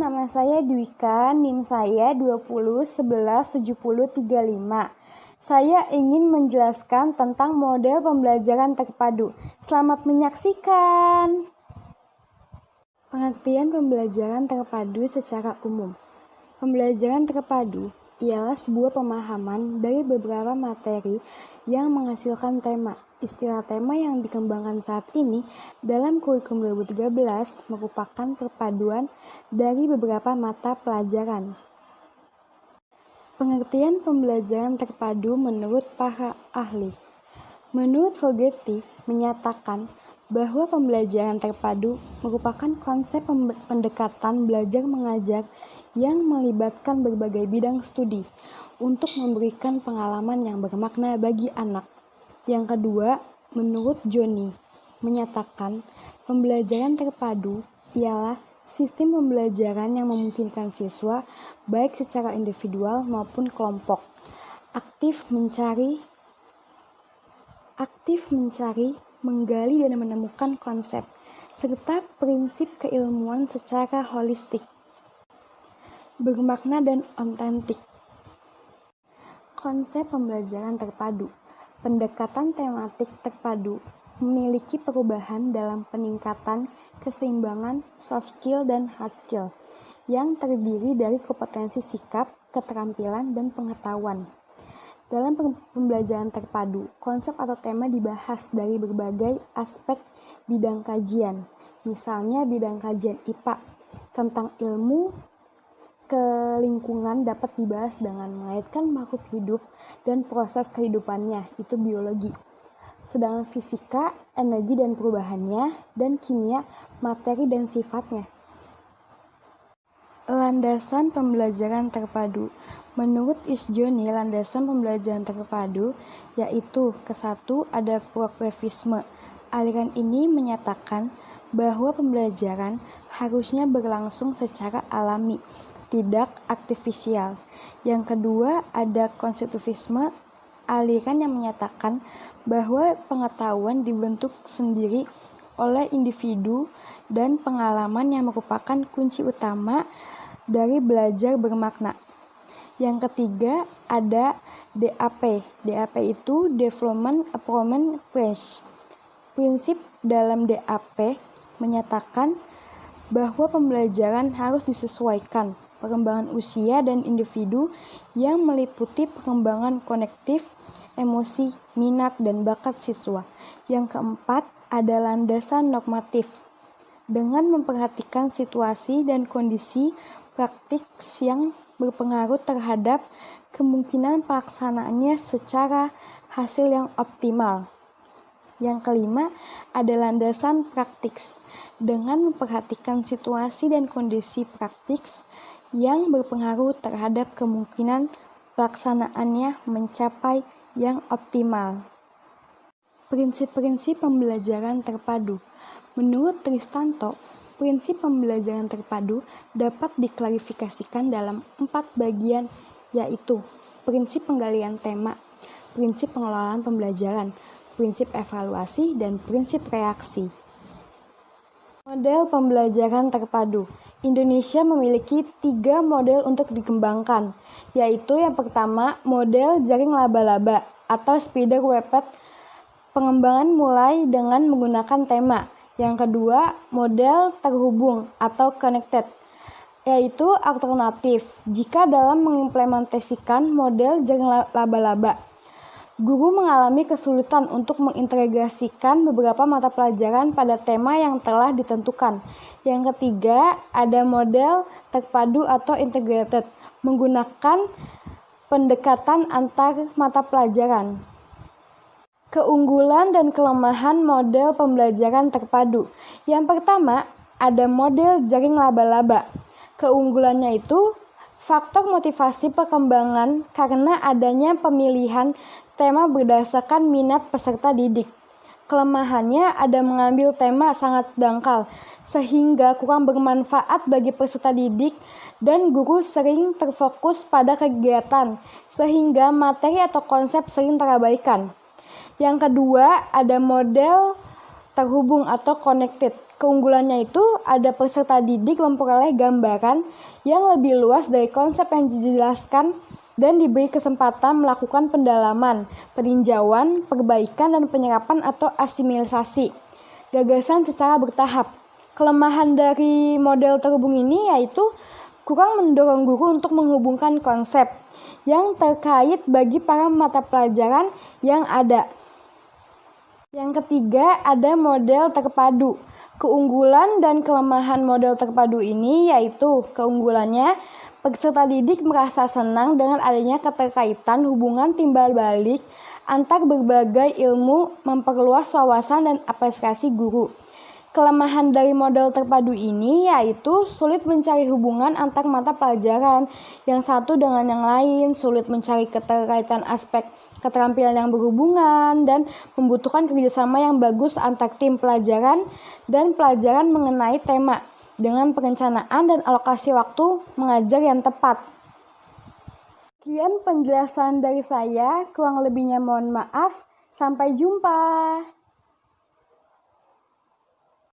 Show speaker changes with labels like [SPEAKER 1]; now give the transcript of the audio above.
[SPEAKER 1] nama saya Dwika, NIM saya 20117035. Saya ingin menjelaskan tentang model pembelajaran terpadu. Selamat menyaksikan. Pengertian pembelajaran terpadu secara umum. Pembelajaran terpadu ialah sebuah pemahaman dari beberapa materi yang menghasilkan tema. Istilah tema yang dikembangkan saat ini dalam kurikulum 2013 merupakan perpaduan dari beberapa mata pelajaran. Pengertian pembelajaran terpadu menurut para ahli. Menurut Fogerty menyatakan bahwa pembelajaran terpadu merupakan konsep pendekatan belajar mengajar yang melibatkan berbagai bidang studi untuk memberikan pengalaman yang bermakna bagi anak. Yang kedua, menurut Johnny, menyatakan pembelajaran terpadu ialah sistem pembelajaran yang memungkinkan siswa, baik secara individual maupun kelompok, aktif mencari, menggali dan menemukan konsep, serta prinsip keilmuan secara holistik, bermakna dan otentik. Konsep pembelajaran terpadu. Pendekatan tematik terpadu memiliki perubahan dalam peningkatan keseimbangan soft skill dan hard skill yang terdiri dari kompetensi sikap, keterampilan, dan pengetahuan. Dalam pembelajaran terpadu, konsep atau tema dibahas dari berbagai aspek bidang kajian, misalnya bidang kajian IPA tentang ilmu ke lingkungan dapat dibahas dengan mengaitkan makhluk hidup dan proses kehidupannya, itu biologi. Sedangkan fisika, energi dan perubahannya, dan kimia, materi dan sifatnya. Landasan pembelajaran terpadu. Menurut Johnny, landasan pembelajaran terpadu yaitu ke-1 ada progresifisme. Aliran ini menyatakan bahwa pembelajaran harusnya berlangsung secara alami, tidak artifisial. Yang kedua ada konstruktivisme, aliran yang menyatakan bahwa pengetahuan dibentuk sendiri oleh individu dan pengalaman yang merupakan kunci utama dari belajar bermakna. Yang ketiga ada DAP. DAP itu Development Approach Approach. Prinsip dalam DAP menyatakan bahwa pembelajaran harus disesuaikan perkembangan usia dan individu yang meliputi perkembangan kognitif, emosi, minat, dan bakat siswa. Yang keempat, ada landasan normatif. Dengan memperhatikan situasi dan kondisi praktik yang berpengaruh terhadap kemungkinan pelaksanaannya secara hasil yang optimal. Yang kelima, ada landasan praktis. Dengan memperhatikan situasi dan kondisi praktis yang berpengaruh terhadap kemungkinan pelaksanaannya mencapai yang optimal. Prinsip-prinsip pembelajaran terpadu. Menurut Tristanto, prinsip pembelajaran terpadu dapat diklarifikasikan dalam 4 bagian, yaitu prinsip penggalian tema, prinsip pengelolaan pembelajaran, prinsip evaluasi, dan prinsip reaksi. Model pembelajaran terpadu. Indonesia memiliki 3 model untuk dikembangkan, yaitu yang pertama, model jaring laba-laba atau spider web. Pengembangan mulai dengan menggunakan tema. Yang kedua, model terhubung atau connected, yaitu alternatif jika dalam mengimplementasikan model jaring laba-laba. Guru mengalami kesulitan untuk mengintegrasikan beberapa mata pelajaran pada tema yang telah ditentukan. Yang ketiga, ada model terpadu atau integrated, menggunakan pendekatan antar mata pelajaran. Keunggulan dan kelemahan model pembelajaran terpadu. Yang pertama, ada model jaring laba-laba. Keunggulannya itu faktor motivasi perkembangan karena adanya pemilihan tema berdasarkan minat peserta didik. Kelemahannya ada mengambil tema sangat dangkal, sehingga kurang bermanfaat bagi peserta didik dan guru sering terfokus pada kegiatan, sehingga materi atau konsep sering terabaikan. Yang kedua, ada model terhubung atau connected. Keunggulannya itu ada peserta didik memperoleh gambaran yang lebih luas dari konsep yang dijelaskan dan diberi kesempatan melakukan pendalaman, peninjauan, perbaikan, dan penyerapan atau asimilasi gagasan secara bertahap. Kelemahan dari model terhubung ini yaitu kurang mendorong guru untuk menghubungkan konsep yang terkait bagi para mata pelajaran yang ada. Yang ketiga, ada model terpadu. Keunggulan dan kelemahan model terpadu ini yaitu keunggulannya, peserta didik merasa senang dengan adanya keterkaitan hubungan timbal balik antar berbagai ilmu, memperluas wawasan dan apresiasi guru. Kelemahan dari model terpadu ini yaitu sulit mencari hubungan antar mata pelajaran yang satu dengan yang lain, sulit mencari keterkaitan aspek keterampilan yang berhubungan, dan membutuhkan kerjasama yang bagus antar tim pelajaran dan pelajaran mengenai tema dengan perencanaan dan alokasi waktu mengajar yang tepat. Sekian penjelasan dari saya, kurang lebihnya mohon maaf. Sampai jumpa.